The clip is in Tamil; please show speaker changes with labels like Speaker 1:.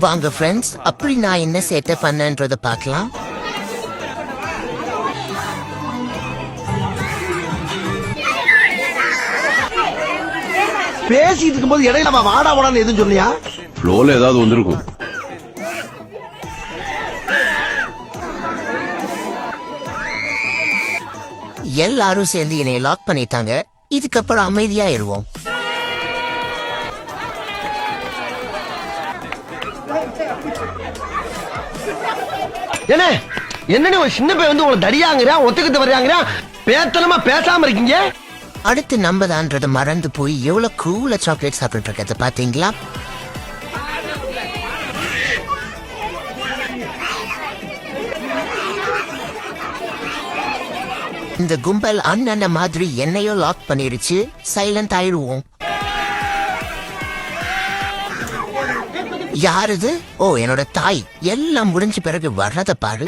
Speaker 1: வாங்க ஃப்ரெண்ட்ஸ், அப்படி நான் என்ன சேட்டை பண்ணன்றத பார்க்கலாம்.
Speaker 2: பேசிட்டு இருக்கும்போது இடையில நம்ம வாடா வாடான்னு எதுவும் சொன்னியா?
Speaker 3: ஃப்ளோல ஏதாவது வந்திருக்கும்.
Speaker 1: எல்லாரும் சேர்ந்து என்னை லாக் பண்ணிட்டாங்க. இதுக்கப்புறம் அமைதியாயிருவோம்.
Speaker 2: என்ன ஒரு சின்ன பையன் வந்து உங்களை தடியாங்கிறா, ஒத்துக்கிட்டு வர்றாங்கிறா, பேத்தனமா பேசாம இருக்கீங்க.
Speaker 1: அடுத்து நம்ம தான்றதை மறந்து போய் எவ்வளவு கூல சாக்லேட் சாப்பிட்டு இருக்கிறத பாத்தீங்களா? இந்த கும்பல் அண்ணன் மாதிரி என்னையும் லாக் பண்ணிருச்சு. சைலண்ட் ஆயிடுவோம். யாருது? ஓ, என்னோட தாய். எல்லாம் முடிஞ்ச பிறகு வர்றத பாரு.